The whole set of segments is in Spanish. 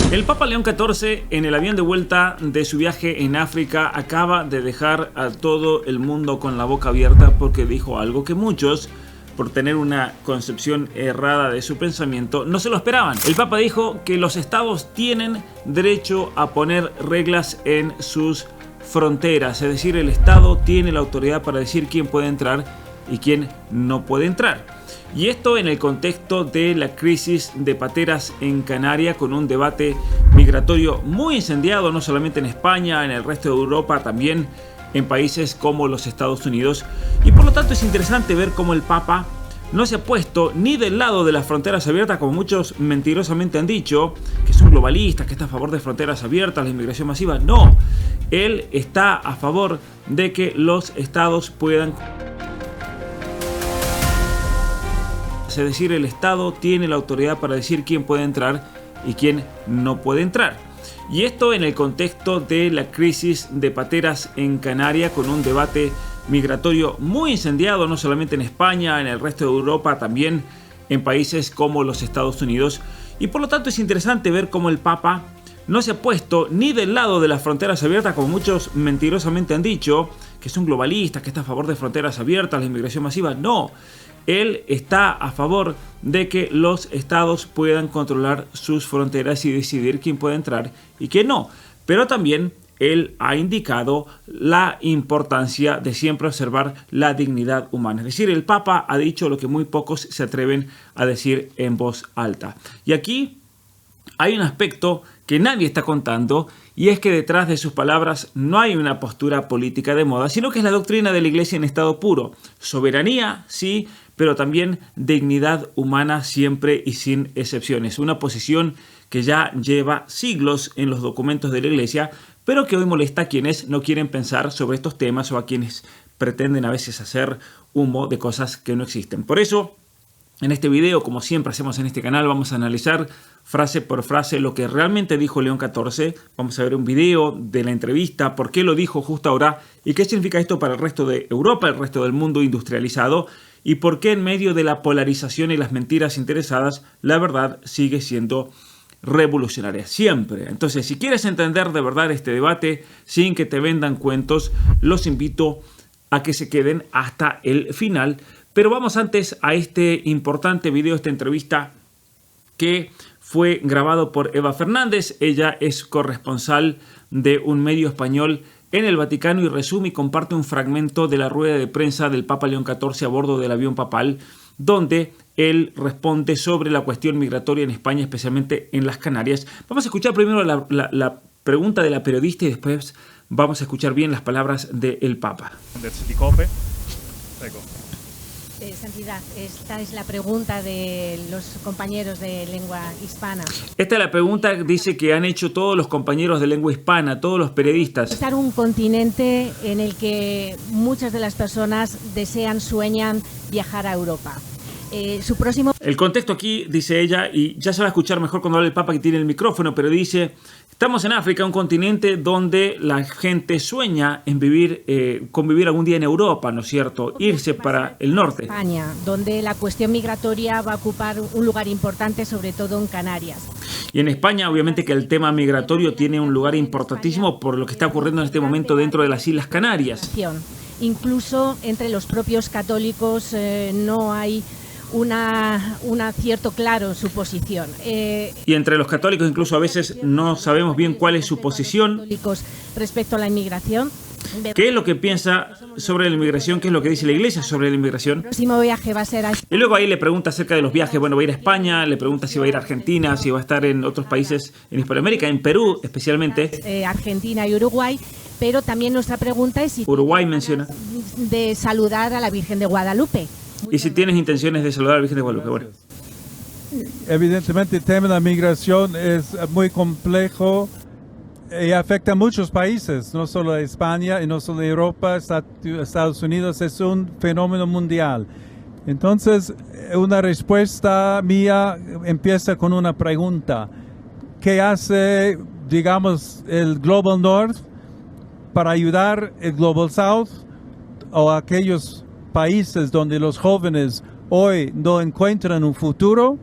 El Papa León XIV, en el avión de vuelta de su viaje en África, acaba de dejar a todo el mundo con la boca abierta porque dijo algo que muchos, por tener una concepción errada de su pensamiento, no se lo esperaban. El Papa dijo que los estados tienen derecho a poner reglas en sus fronteras, es decir, el Estado tiene la autoridad para decir quién puede entrar y quién no puede entrar. Y esto en el contexto de la crisis de pateras en Canarias, con un debate migratorio muy incendiado, no solamente en España, en el resto de Europa, también en países como los Estados Unidos. Y por lo tanto es interesante ver cómo el Papa no se ha puesto ni del lado de las fronteras abiertas, como muchos mentirosamente han dicho, que es un globalista, que está a favor de fronteras abiertas, la inmigración masiva. No, él está a favor de que los estados puedan... Es decir, el Estado tiene la autoridad para decir quién puede entrar y quién no puede entrar. Y esto en el contexto de la crisis de pateras en Canarias, con un debate migratorio muy incendiado, no solamente en España, en el resto de Europa, también en países como los Estados Unidos. Y por lo tanto es interesante ver cómo el Papa no se ha puesto ni del lado de las fronteras abiertas, como muchos mentirosamente han dicho, que es un globalista, que está a favor de fronteras abiertas, la inmigración masiva. No, él está a favor de que los estados puedan controlar sus fronteras y decidir quién puede entrar y quién no. Pero también él ha indicado la importancia de siempre observar la dignidad humana. Es decir, el Papa ha dicho lo que muy pocos se atreven a decir en voz alta. Y aquí hay un aspecto que nadie está contando, y es que detrás de sus palabras no hay una postura política de moda, sino que es la doctrina de la Iglesia en estado puro. Soberanía, sí, pero también dignidad humana siempre y sin excepciones. Una posición que ya lleva siglos en los documentos de la Iglesia, pero que hoy molesta a quienes no quieren pensar sobre estos temas o a quienes pretenden a veces hacer humo de cosas que no existen. Por eso, en este video, como siempre hacemos en este canal, vamos a analizar frase por frase lo que realmente dijo León XIV. Vamos a ver un video de la entrevista, por qué lo dijo justo ahora y qué significa esto para el resto de Europa, el resto del mundo industrializado, y por qué en medio de la polarización y las mentiras interesadas, la verdad sigue siendo revolucionaria siempre. Entonces, si quieres entender de verdad este debate sin que te vendan cuentos, los invito a que se queden hasta el final. Pero vamos antes a este importante video, esta entrevista que fue grabado por Eva Fernández. Ella es corresponsal de un medio español en el Vaticano y resume y comparte un fragmento de la rueda de prensa del Papa León XIV a bordo del avión papal, donde él responde sobre la cuestión migratoria en España, especialmente en las Canarias. Vamos a escuchar primero la pregunta de la periodista y después vamos a escuchar bien las palabras del Papa. Santidad, esta es la pregunta de los compañeros de lengua hispana. Esta es la pregunta, dice, que han hecho todos los compañeros de lengua hispana, todos los periodistas. Estar un continente en el que muchas de las personas sueñan viajar a Europa. El contexto aquí, dice ella, y ya se va a escuchar mejor cuando habla el Papa, que tiene el micrófono, pero dice: estamos en África, un continente donde la gente sueña en convivir algún día en Europa, ¿no es cierto? Irse para el norte. España, donde la cuestión migratoria va a ocupar un lugar importante, sobre todo en Canarias. Y en España, obviamente, que el tema migratorio tiene un lugar importantísimo por lo que está ocurriendo en este momento dentro de las Islas Canarias. Incluso entre los propios católicos no hay un acierto claro en su posición. Y entre los católicos incluso a veces no sabemos bien cuál es su posición respecto a la inmigración. ¿Qué es lo que piensa sobre la inmigración? ¿Qué es lo que dice la Iglesia sobre la inmigración? El próximo viaje va a ser a... Y luego ahí le pregunta acerca de los viajes. Bueno, va a ir a España, le pregunta si va a ir a Argentina, si va a estar en otros países en Hispanoamérica, en Perú especialmente. Argentina y Uruguay, pero también nuestra pregunta es si... Uruguay menciona. De saludar a la Virgen de Guadalupe. Y si tienes intenciones de saludar a la Virgen de Guadalupe. Bueno. Evidentemente el tema de la migración es muy complejo y afecta a muchos países, no solo a España y no solo a Europa, Estados Unidos, es un fenómeno mundial. Entonces, una respuesta mía empieza con una pregunta. ¿Qué hace, digamos, el Global North para ayudar el Global South o aquellos países donde los jóvenes hoy no encuentran un futuro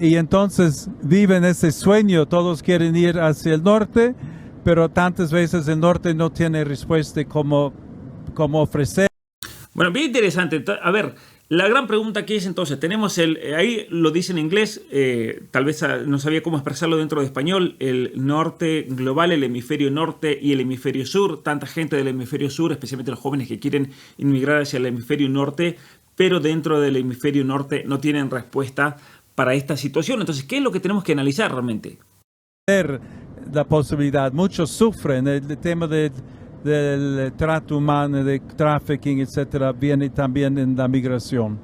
y entonces viven ese sueño, todos quieren ir hacia el norte, pero tantas veces el norte no tiene respuesta como ofrecer. Bueno, bien interesante. A ver, la gran pregunta aquí es entonces, tenemos ahí lo dice en inglés, tal vez no sabía cómo expresarlo dentro de español, el norte global, el hemisferio norte y el hemisferio sur, tanta gente del hemisferio sur, especialmente los jóvenes que quieren inmigrar hacia el hemisferio norte, pero dentro del hemisferio norte no tienen respuesta para esta situación. Entonces, ¿qué es lo que tenemos que analizar realmente? La posibilidad, muchos sufren, el tema del trato humano, de trafficking, etcétera, viene también en la migración.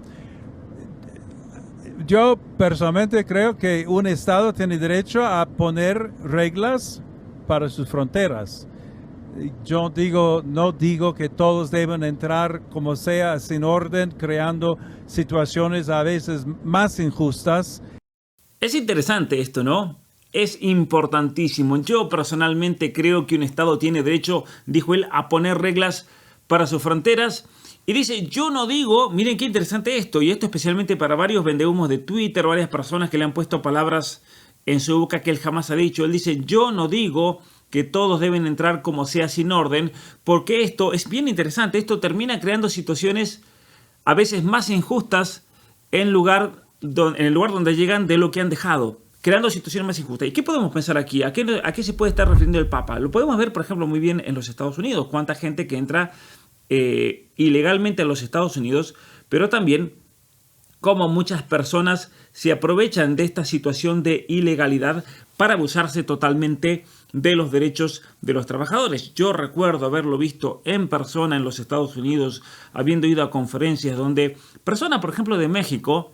Yo personalmente creo que un Estado tiene derecho a poner reglas para sus fronteras. Yo no digo que todos deben entrar como sea, sin orden, creando situaciones a veces más injustas. Es interesante esto, ¿no? Es importantísimo. Yo personalmente creo que un Estado tiene derecho, dijo él, a poner reglas para sus fronteras. Y dice, yo no digo, miren qué interesante esto, y esto especialmente para varios vendehumos de Twitter, varias personas que le han puesto palabras en su boca que él jamás ha dicho. Él dice, yo no digo que todos deben entrar como sea sin orden, porque esto es bien interesante. Esto termina creando situaciones a veces más injustas en el lugar donde llegan de lo que han dejado, creando situaciones más injustas. ¿Y qué podemos pensar aquí? ¿A qué se puede estar refiriendo el Papa? Lo podemos ver, por ejemplo, muy bien en los Estados Unidos. Cuánta gente que entra ilegalmente a los Estados Unidos, pero también cómo muchas personas se aprovechan de esta situación de ilegalidad para abusarse totalmente de los derechos de los trabajadores. Yo recuerdo haberlo visto en persona en los Estados Unidos, habiendo ido a conferencias donde personas, por ejemplo, de México,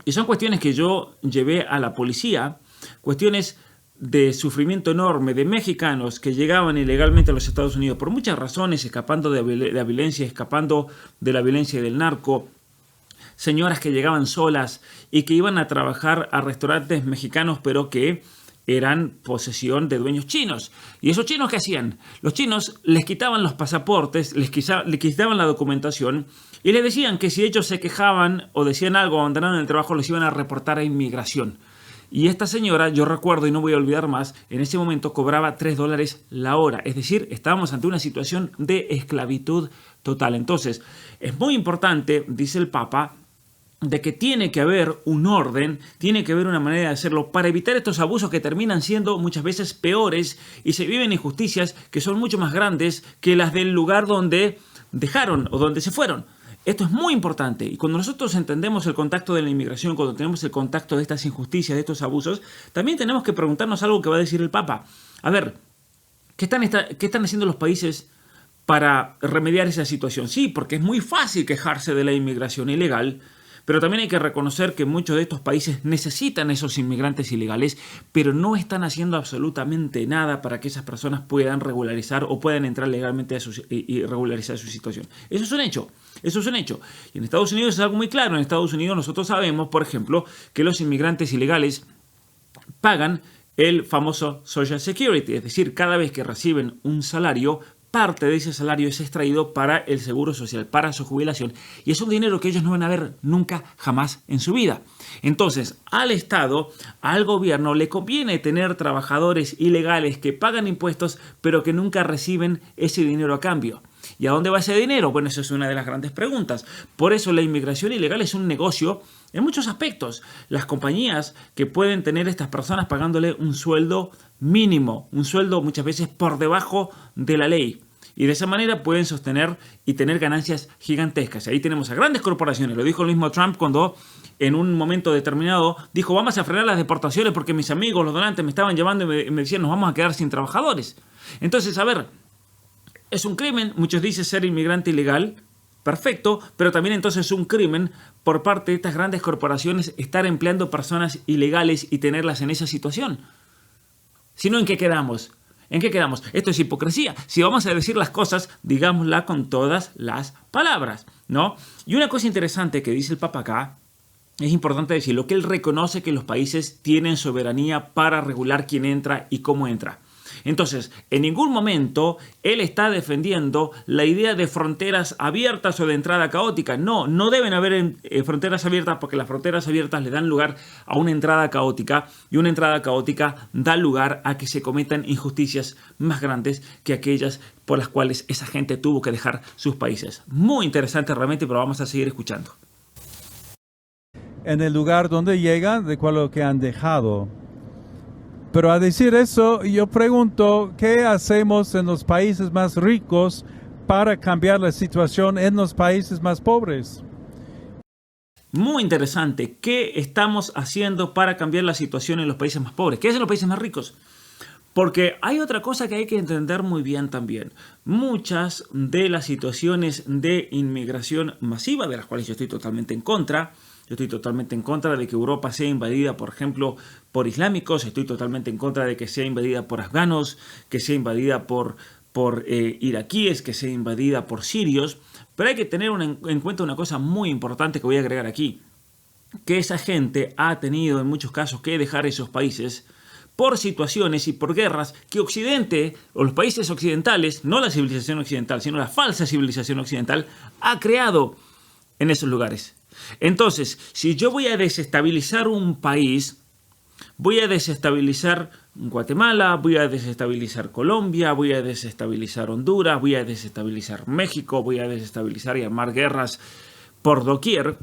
y son cuestiones que yo llevé a la policía, cuestiones de sufrimiento enorme de mexicanos que llegaban ilegalmente a los Estados Unidos por muchas razones, escapando de la violencia, escapando de la violencia del narco, señoras que llegaban solas y que iban a trabajar a restaurantes mexicanos, pero que eran posesión de dueños chinos. ¿Y esos chinos qué hacían? Los chinos les quitaban los pasaportes, les quitaban la documentación y les decían que si ellos se quejaban o decían algo, abandonaron el trabajo, los iban a reportar a inmigración. Y esta señora, yo recuerdo y no voy a olvidar más, en ese momento cobraba $3 la hora. Es decir, estábamos ante una situación de esclavitud total. Entonces, es muy importante, dice el Papa, de que tiene que haber un orden, tiene que haber una manera de hacerlo para evitar estos abusos que terminan siendo muchas veces peores y se viven injusticias que son mucho más grandes que las del lugar donde dejaron o donde se fueron. Esto es muy importante y cuando nosotros entendemos el contacto de la inmigración, cuando tenemos el contacto de estas injusticias, de estos abusos, también tenemos que preguntarnos algo que va a decir el Papa. A ver, ¿qué están haciendo los países para remediar esa situación? Sí, porque es muy fácil quejarse de la inmigración ilegal, pero también hay que reconocer que muchos de estos países necesitan esos inmigrantes ilegales, pero no están haciendo absolutamente nada para que esas personas puedan regularizar o puedan entrar legalmente y regularizar su situación. Eso es un hecho. Eso es un hecho. Y en Estados Unidos es algo muy claro. En Estados Unidos nosotros sabemos, por ejemplo, que los inmigrantes ilegales pagan el famoso Social Security. Es decir, cada vez que reciben un salario, parte de ese salario es extraído para el seguro social, para su jubilación. Y es un dinero que ellos no van a ver nunca, jamás en su vida. Entonces, al Estado, al gobierno, le conviene tener trabajadores ilegales que pagan impuestos, pero que nunca reciben ese dinero a cambio. ¿Y a dónde va ese dinero? Bueno, eso es una de las grandes preguntas. Por eso la inmigración ilegal es un negocio en muchos aspectos. Las compañías que pueden tener estas personas pagándole un sueldo mínimo, un sueldo muchas veces por debajo de la ley. Y de esa manera pueden sostener y tener ganancias gigantescas. Ahí tenemos a grandes corporaciones. Lo dijo el mismo Trump cuando en un momento determinado dijo: vamos a frenar las deportaciones porque mis amigos, los donantes, me estaban llevando y me decían: nos vamos a quedar sin trabajadores. Entonces, a ver, es un crimen, muchos dicen ser inmigrante ilegal, perfecto, pero también entonces es un crimen por parte de estas grandes corporaciones estar empleando personas ilegales y tenerlas en esa situación. Si no, ¿en qué quedamos? ¿En qué quedamos? Esto es hipocresía. Si vamos a decir las cosas, digámosla con todas las palabras, ¿no? Y una cosa interesante que dice el Papa acá, es importante decirlo, que él reconoce que los países tienen soberanía para regular quién entra y cómo entra. Entonces, en ningún momento él está defendiendo la idea de fronteras abiertas o de entrada caótica. No, no deben haber fronteras abiertas, porque las fronteras abiertas le dan lugar a una entrada caótica, y una entrada caótica da lugar a que se cometan injusticias más grandes que aquellas por las cuales esa gente tuvo que dejar sus países. Muy interesante realmente, pero vamos a seguir escuchando. En el lugar donde llegan, de cuál lo que han dejado. Pero a decir eso, yo pregunto, ¿qué hacemos en los países más ricos para cambiar la situación en los países más pobres? Muy interesante. ¿Qué estamos haciendo para cambiar la situación en los países más pobres? ¿Qué hacen los países más ricos? Porque hay otra cosa que hay que entender muy bien también. Muchas de las situaciones de inmigración masiva, de las cuales yo estoy totalmente en contra. Yo estoy totalmente en contra de que Europa sea invadida, por ejemplo, por islámicos. Estoy totalmente en contra de que sea invadida por afganos, que sea invadida por iraquíes, que sea invadida por sirios. Pero hay que tener en cuenta una cosa muy importante que voy a agregar aquí. Que esa gente ha tenido en muchos casos que dejar esos países por situaciones y por guerras que Occidente, o los países occidentales, no la civilización occidental, sino la falsa civilización occidental, ha creado en esos lugares. Entonces, si yo voy a desestabilizar un país, voy a desestabilizar Guatemala, voy a desestabilizar Colombia, voy a desestabilizar Honduras, voy a desestabilizar México, voy a desestabilizar y armar guerras por doquier,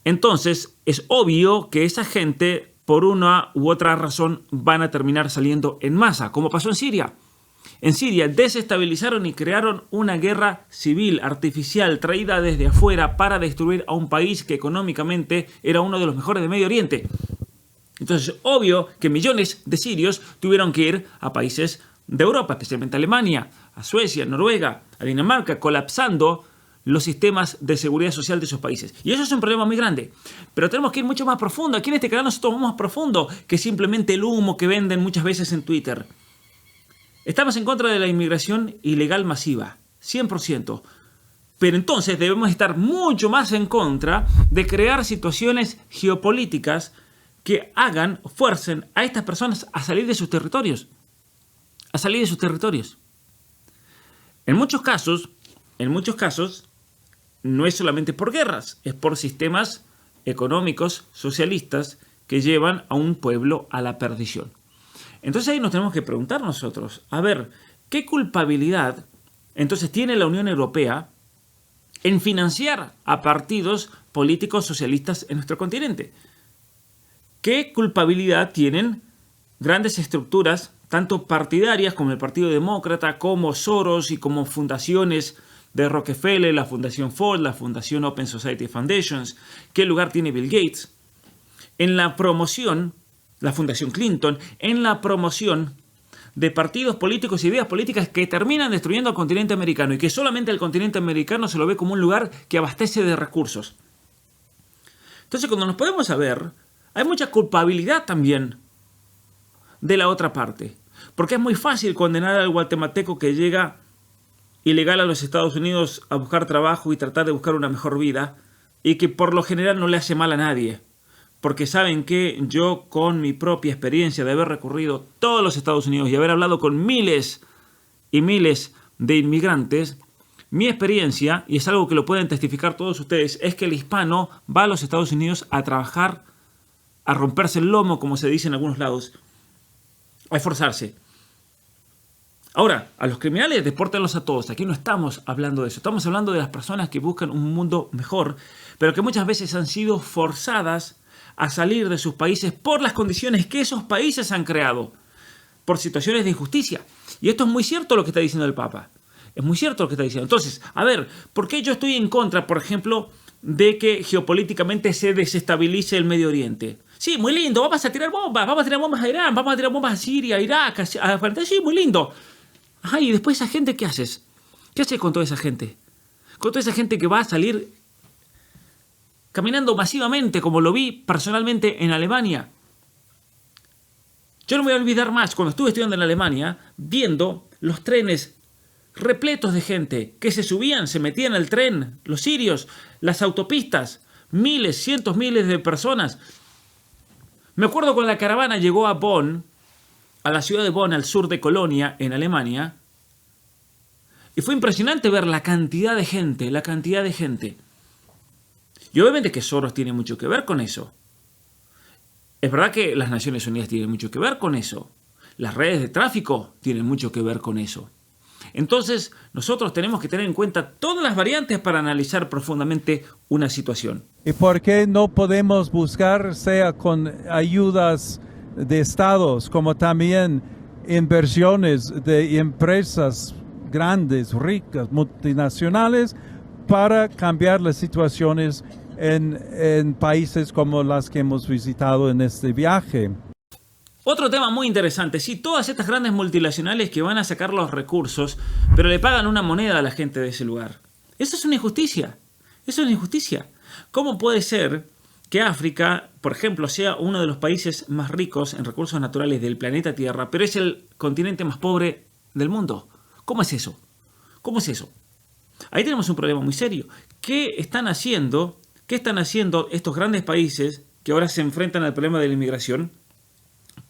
entonces es obvio que esa gente, por una u otra razón, van a terminar saliendo en masa, como pasó en Siria. En Siria desestabilizaron y crearon una guerra civil artificial traída desde afuera para destruir a un país que económicamente era uno de los mejores de Medio Oriente. Entonces, obvio que millones de sirios tuvieron que ir a países de Europa, especialmente a Alemania, a Suecia, a Noruega, a Dinamarca, colapsando los sistemas de seguridad social de esos países. Y eso es un problema muy grande. Pero tenemos que ir mucho más profundo. Aquí en este canal nosotros vamos más profundo que simplemente el humo que venden muchas veces en Twitter. Estamos en contra de la inmigración ilegal masiva, 100%. Pero entonces debemos estar mucho más en contra de crear situaciones geopolíticas que fuercen a estas personas a salir de sus territorios. A salir de sus territorios. En muchos casos, no es solamente por guerras, es por sistemas económicos, socialistas, que llevan a un pueblo a la perdición. Entonces ahí nos tenemos que preguntar nosotros, a ver, ¿qué culpabilidad entonces tiene la Unión Europea en financiar a partidos políticos socialistas en nuestro continente? ¿Qué culpabilidad tienen grandes estructuras, tanto partidarias como el Partido Demócrata, como Soros y como fundaciones de Rockefeller, la Fundación Ford, la Fundación Open Society Foundations? ¿Qué lugar tiene Bill Gates en la promoción, la Fundación Clinton, en la promoción de partidos políticos y ideas políticas que terminan destruyendo al continente americano y que solamente el continente americano se lo ve como un lugar que abastece de recursos? Entonces, cuando nos podemos ver, hay mucha culpabilidad también de la otra parte. Porque es muy fácil condenar al guatemalteco que llega ilegal a los Estados Unidos a buscar trabajo y tratar de buscar una mejor vida, y que por lo general no le hace mal a nadie. Porque saben que yo, con mi propia experiencia de haber recorrido todos los Estados Unidos y haber hablado con miles y miles de inmigrantes, mi experiencia, y es algo que lo pueden testificar todos ustedes, es que el hispano va a los Estados Unidos a trabajar, a romperse el lomo, como se dice en algunos lados, a esforzarse. Ahora, a los criminales depórtenlos a todos. Aquí no estamos hablando de eso. Estamos hablando de las personas que buscan un mundo mejor, pero que muchas veces han sido forzadas a salir de sus países por las condiciones que esos países han creado, por situaciones de injusticia. Y esto es muy cierto lo que está diciendo el Papa. Es muy cierto lo que está diciendo. Entonces, a ver, ¿por qué yo estoy en contra, por ejemplo, de que geopolíticamente se desestabilice el Medio Oriente? Sí, muy lindo, vamos a tirar bombas a Irán, vamos a tirar bombas a Siria, a Irak, a Afganistán, sí, muy lindo. Ajá, y después esa gente, ¿qué haces? ¿Qué haces con toda esa gente? Con toda esa gente que va a salir caminando masivamente, como lo vi personalmente en Alemania. Yo no me voy a olvidar más, cuando estuve estudiando en Alemania, viendo los trenes repletos de gente que se subían, se metían al tren, los sirios, las autopistas, miles, cientos miles de personas. Me acuerdo cuando la caravana llegó a Bonn, a la ciudad de Bonn, al sur de Colonia, en Alemania, y fue impresionante ver la cantidad de gente, Y obviamente que Soros tiene mucho que ver con eso. Es verdad que las Naciones Unidas tienen mucho que ver con eso. Las redes de tráfico tienen mucho que ver con eso. Entonces, nosotros tenemos que tener en cuenta todas las variantes para analizar profundamente una situación. ¿Y por qué no podemos buscar, sea con ayudas de estados, como también inversiones de empresas grandes, ricas, multinacionales, para cambiar las situaciones en países como las que hemos visitado en este viaje? Otro tema muy interesante, sí, todas estas grandes multinacionales que van a sacar los recursos, pero le pagan una moneda a la gente de ese lugar. Eso es una injusticia. Eso es una injusticia. ¿Cómo puede ser que África, por ejemplo, sea uno de los países más ricos en recursos naturales del planeta Tierra, pero es el continente más pobre del mundo? ¿Cómo es eso? ¿Cómo es eso? Ahí tenemos un problema muy serio. ¿Qué están haciendo estos grandes países que ahora se enfrentan al problema de la inmigración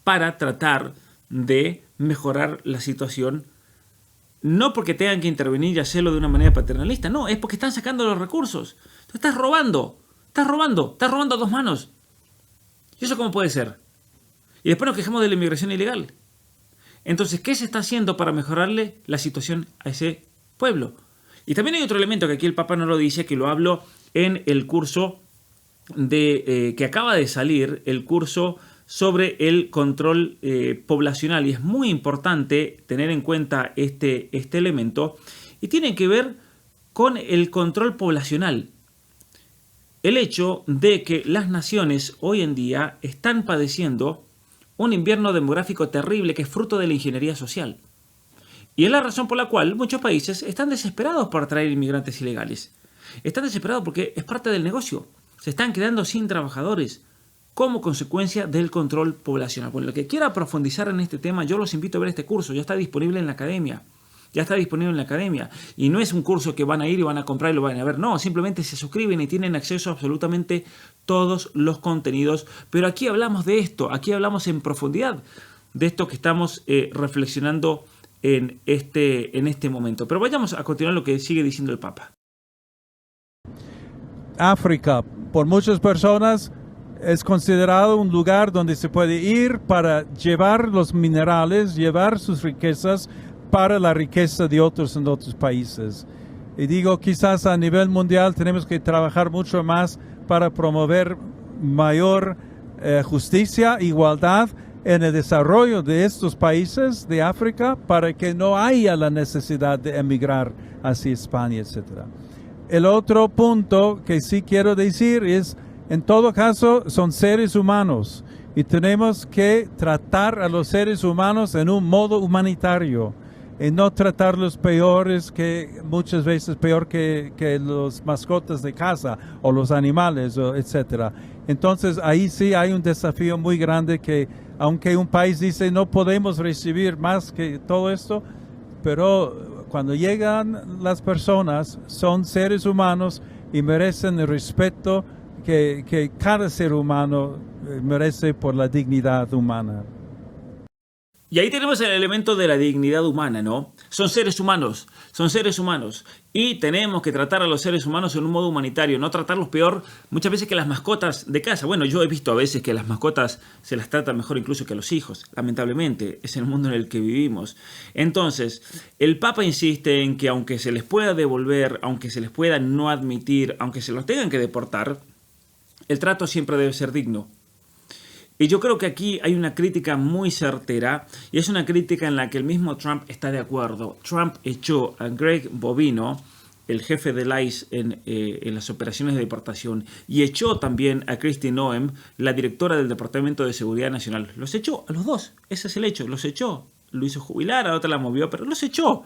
para tratar de mejorar la situación? No porque tengan que intervenir y hacerlo de una manera paternalista, no, es porque están sacando los recursos. Tú estás robando a dos manos. ¿Y eso cómo puede ser? Y después nos quejamos de la inmigración ilegal. Entonces, ¿qué se está haciendo para mejorarle la situación a ese pueblo? Y también hay otro elemento que aquí el Papa no lo dice, que lo hablo en el curso que acaba de salir, el curso sobre el control poblacional. Y es muy importante tener en cuenta este elemento. Y tiene que ver con el control poblacional. El hecho de que las naciones hoy en día están padeciendo un invierno demográfico terrible que es fruto de la ingeniería social. Y es la razón por la cual muchos países están desesperados por atraer inmigrantes ilegales. Están desesperados porque es parte del negocio. Se están quedando sin trabajadores como consecuencia del control poblacional. Bueno, lo que quiera profundizar en este tema, yo los invito a ver este curso. Ya está disponible en la academia. Y no es un curso que van a ir y van a comprar y lo van a ver. No, simplemente se suscriben y tienen acceso a absolutamente todos los contenidos. Pero aquí hablamos de esto. Aquí hablamos en profundidad de esto que estamos reflexionando en este momento. Pero vayamos a continuar lo que sigue diciendo el Papa. África, por muchas personas, es considerado un lugar donde se puede ir para llevar los minerales, llevar sus riquezas para la riqueza de otros en otros países. Y digo, quizás a nivel mundial tenemos que trabajar mucho más para promover mayor justicia, igualdad en el desarrollo de estos países de África para que no haya la necesidad de emigrar hacia España, etc. El otro punto que sí quiero decir es, en todo caso, son seres humanos y tenemos que tratar a los seres humanos en un modo humanitario y no tratarlos muchas veces peor que los mascotas de casa o los animales, etc. Entonces ahí sí hay un desafío muy grande que, aunque un país dice no podemos recibir más que todo esto, pero cuando llegan las personas son seres humanos y merecen el respeto que cada ser humano merece por la dignidad humana. Y ahí tenemos el elemento de la dignidad humana, ¿no? Son seres humanos. Y tenemos que tratar a los seres humanos en un modo humanitario, no tratarlos peor muchas veces que las mascotas de casa. Bueno, yo he visto a veces que las mascotas se las trata mejor incluso que a los hijos. Lamentablemente, es el mundo en el que vivimos. Entonces, el Papa insiste en que aunque se les pueda devolver, aunque se les pueda no admitir, aunque se los tengan que deportar, el trato siempre debe ser digno. Y yo creo que aquí hay una crítica muy certera y es una crítica en la que el mismo Trump está de acuerdo. Trump echó a Greg Bovino, el jefe del ICE en las operaciones de deportación, y echó también a Kristi Noem, la directora del Departamento de Seguridad Nacional. Los echó a los dos, ese es el hecho, los echó. Lo hizo jubilar, a otra la movió, pero los echó.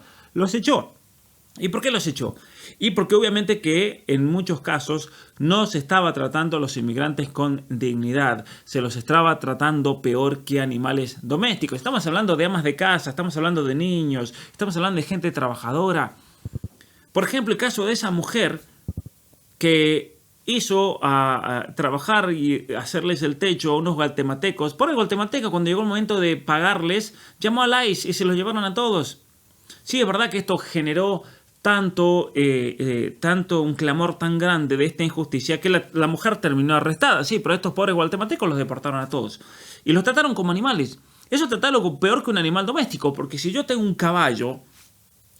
¿Y por qué los echó? Y porque obviamente que en muchos casos no se estaba tratando a los inmigrantes con dignidad, se los estaba tratando peor que animales domésticos. Estamos hablando de amas de casa, estamos hablando de niños, estamos hablando de gente trabajadora. Por ejemplo, el caso de esa mujer que hizo a trabajar y hacerles el techo a unos guatemaltecos. Por el guatemalteco, cuando llegó el momento de pagarles, llamó al ICE y se los llevaron a todos. Sí, es verdad que esto generó tanto un clamor tan grande de esta injusticia que la mujer terminó arrestada. Sí, pero estos pobres guatemaltecos los deportaron a todos. Y los trataron como animales. Eso es tratarlo peor que un animal doméstico, porque si yo tengo un caballo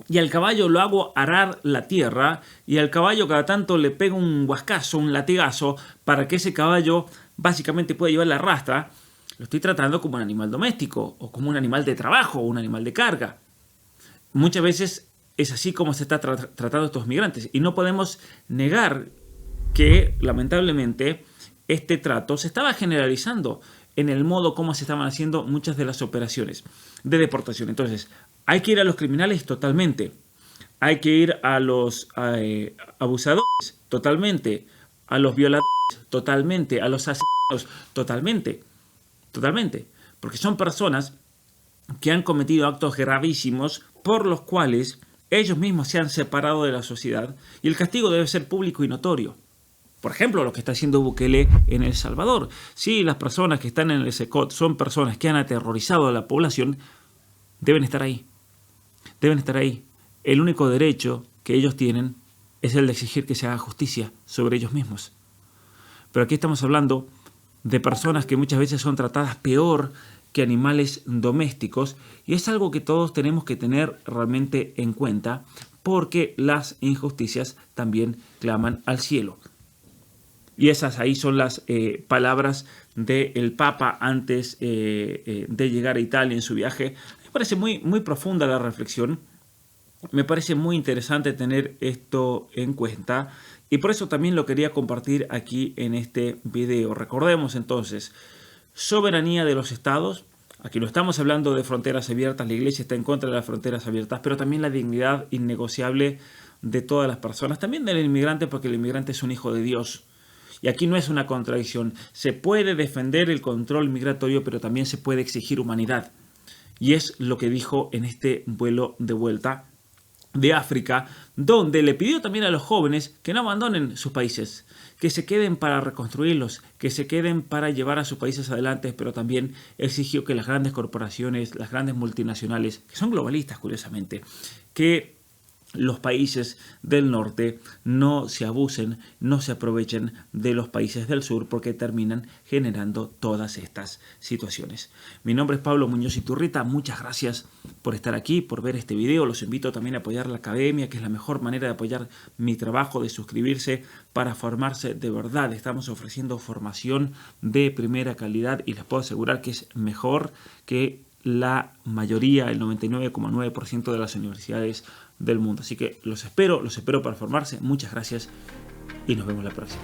y al caballo lo hago arar la tierra y al caballo cada tanto le pego un guascazo, un latigazo, para que ese caballo básicamente pueda llevar la rastra, lo estoy tratando como un animal doméstico o como un animal de trabajo o un animal de carga. Muchas veces es así como se está tratando a estos migrantes y no podemos negar que lamentablemente este trato se estaba generalizando en el modo como se estaban haciendo muchas de las operaciones de deportación. Entonces, hay que ir a los criminales totalmente. Hay que ir a los abusadores totalmente. A los violadores totalmente. A los asesinos totalmente. Totalmente. Porque son personas que han cometido actos gravísimos por los cuales ellos mismos se han separado de la sociedad y el castigo debe ser público y notorio. Por ejemplo, lo que está haciendo Bukele en El Salvador. Si las personas que están en el SECOT son personas que han aterrorizado a la población, deben estar ahí. Deben estar ahí. El único derecho que ellos tienen es el de exigir que se haga justicia sobre ellos mismos. Pero aquí estamos hablando de personas que muchas veces son tratadas peor que animales domésticos y es algo que todos tenemos que tener realmente en cuenta porque las injusticias también claman al cielo. Y esas ahí son las palabras del Papa antes de llegar a Italia en su viaje. Me parece muy profunda la reflexión. Me parece muy interesante tener esto en cuenta. Y por eso también lo quería compartir aquí en este video. Recordemos entonces, soberanía de los estados. Aquí no estamos hablando de fronteras abiertas. La Iglesia está en contra de las fronteras abiertas. Pero también la dignidad innegociable de todas las personas. También del inmigrante, porque el inmigrante es un hijo de Dios. Y aquí no es una contradicción. Se puede defender el control migratorio, pero también se puede exigir humanidad. Y es lo que dijo en este vuelo de vuelta de África, donde le pidió también a los jóvenes que no abandonen sus países, que se queden para reconstruirlos, que se queden para llevar a sus países adelante, pero también exigió que las grandes corporaciones, las grandes multinacionales, que son globalistas curiosamente, que los países del norte no se abusen, no se aprovechen de los países del sur porque terminan generando todas estas situaciones. Mi nombre es Pablo Muñoz Iturrita, muchas gracias por estar aquí, por ver este video. Los invito también a apoyar la academia, que es la mejor manera de apoyar mi trabajo, de suscribirse para formarse de verdad. Estamos ofreciendo formación de primera calidad y les puedo asegurar que es mejor que la mayoría, el 99,9% de las universidades del mundo. Así que los espero para formarse. Muchas gracias y nos vemos la próxima.